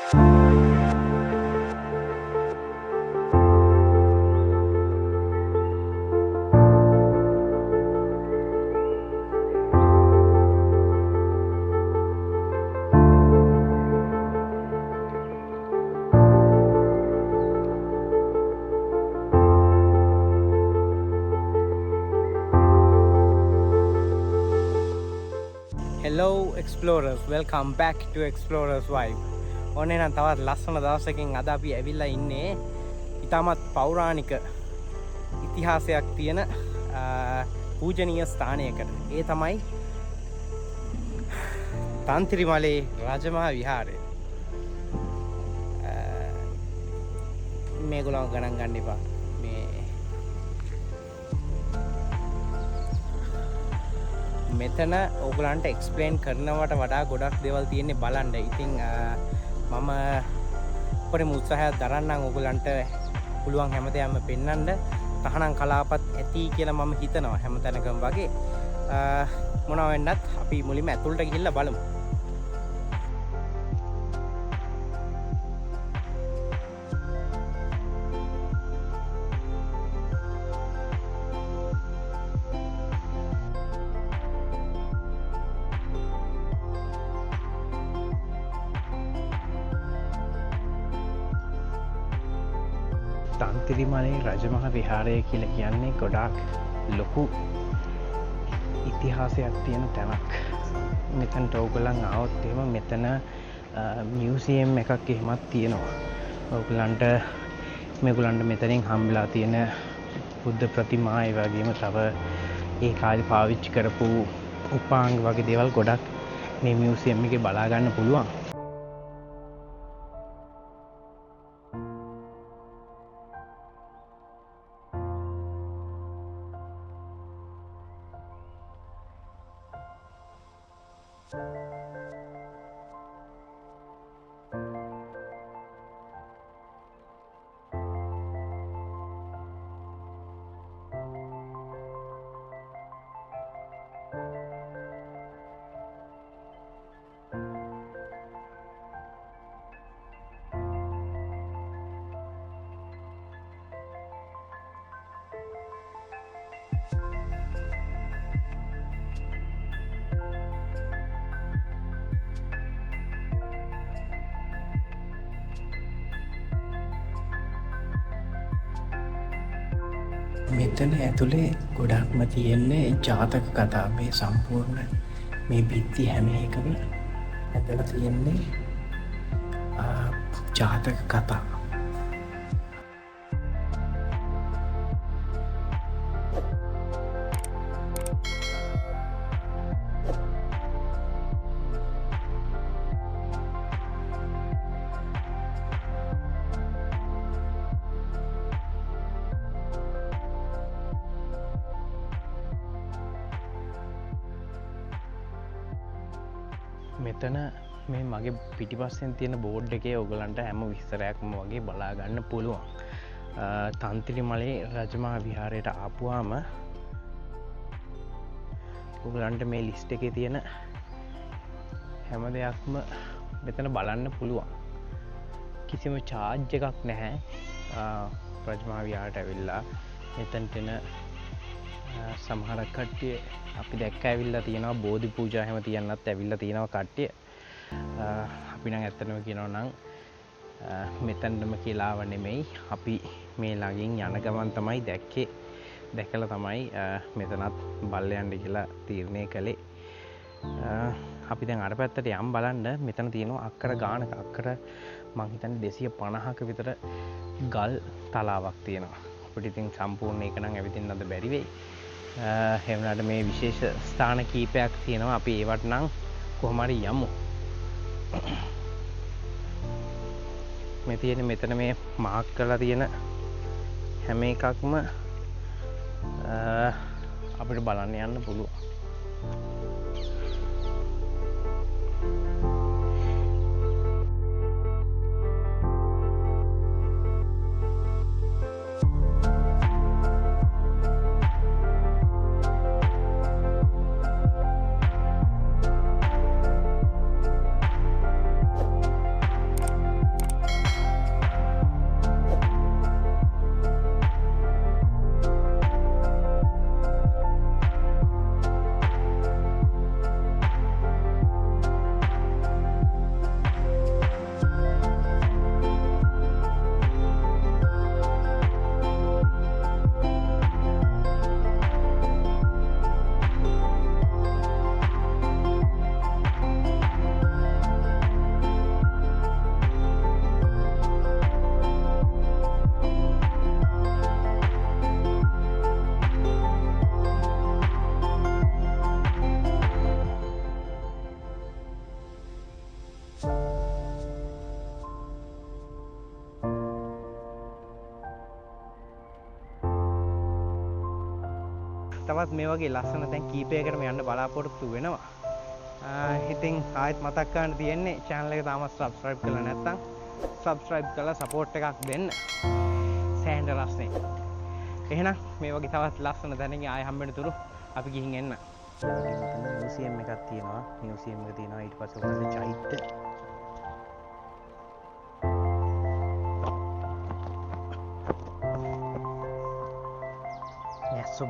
Hello explorers, welcome back to Explorers Vibe. ඔන්නේ නම් තවත් ලස්සන දවසකින් අද අපි ඇවිල්ලා ඉන්නේ ඉතාමත් පෞරාණික ඉතිහාසයක් තියෙන පූජනීය ස්ථානයකට. ඒ තමයි තන්ත්‍රිමලේ රජමහා විහාරය. මේගොල්ලෝ ගණන් ගන්න එපා. මෙතන ඕගලන්ට එක්ස්පලේන් කරනවට වඩා ගොඩක් දේවල් තියෙන්නේ බලන්න. ඉතින් මම උපරිම උත්සාහයක් දරන්නම් ඕගලන්ට පුළුවන් හැමදේම පෙන්වන්න. තහනම් කලාපත් ඇති කියලා මම හිතනවා හැමතැනකම වගේ. මොනවා වෙන්නත් අපි මුලින්ම ඇතුළට ගිහිල්ලා බලමු. තන්ත්‍රිමලේ රජමහා විහාරය කියලා කියන්නේ ගොඩාක් ලොකු ඉතිහාසයක් තියෙන තැනක්. මෙතනට ඕගොල්ලන් ආවොත් එහෙම මෙතන මියුසියම් එකක් එහෙමත් තියෙනවා. ඕගොල්ලන්ට මේගොල්ලන්ට මෙතනින් හම්බලා තියෙන බුද්ධ ප්‍රතිමා ඒ වගේම තව ඒ කාලේ පාවිච්චි කරපු උපාංග වගේ දේවල් ගොඩක් මේ මියුසියම් එකේ බලා ගන්න පුළුවන්. මෙතන ඇතුලේ ගොඩක්ම තියෙන්නේ ජාතක කතා. මේ සම්පූර්ණ මේ බිත්ති හැම එකම ඇතුළේ තියෙන්නේ ජාතක කතා. මෙතන මේ මගේ පිටිපස්සෙන් තියෙන බෝඩ් එකේ ඔයගලන්ට හැම විස්තරයක්ම වගේ බලා ගන්න පුළුවන්. තන්ත්‍රිමලේ රජමහා විහාරයට ආපුවාම ඔයගලන්ට මේ ලිස්ට් එකේ තියෙන හැම දෙයක්ම මෙතන බලන්න පුළුවන්. කිසිම charge එකක් නැහැ. රජමහා විහාරයට ඇවිල්ලා මෙතනට එන සමහර කට්ටිය අපි දැක්ක ඇවිල්ලා තියෙනවා බෝධි පූජා හැම තියන්නත් ඇවිල්ලා තියෙනවා කට්ටිය. අපි නම් ඇත්තටම කියනවා නම් මෙතනම කියලාව නෙමෙයි අපි මේ ළඟින් යන ගමන් තමයි දැක්කේ. දැකලා තමයි මෙතනත් බල්ල යන්න කියලා තීරණය කළේ. අපි දැන් අර පැත්තට යම් බලන්න මෙතන තියෙනවා අක්කර ගානක අක්කර මං හිතන්නේ 250ක විතර ගල් තලාවක් තියෙනවා. අපිට ඉතින් සම්පූර්ණ එක නම් ඇවිදින්න අද බැරි වෙයි. එහෙම නැත්නම් මේ විශේෂ ස්ථාන කීපයක් තියෙනවා. අපි ඒවට නම් කොහොම හරි යමු. මේ තියෙන මෙතන මේ මාක් කරලා තියෙන හැම එකක්ම අපිට බලන්න යන්න පුළුවන්. තවත් මේ වගේ ලස්සන තැන් කීපයකටම යන්න බලාපොරොත්තු වෙනවා. ඉතින් ආයෙත් මතක් කරන්න තියෙන්නේ channel එක තාමත් subscribe කරලා නැත්නම් subscribe කරලා support එකක් දෙන්න. සෑහෙන රස්නේ. එහෙනම් මේ වගේ තවත් ලස්සන තැනකින් ආයෙ හම්බෙන්න තුරු අපි ගිහින් එන්න. මියුසියම් එකක් තියෙනවා. මියුසියම් එක තියෙනවා ඊට පස්සේ ඔයාලට චෛත්‍ය Yes, so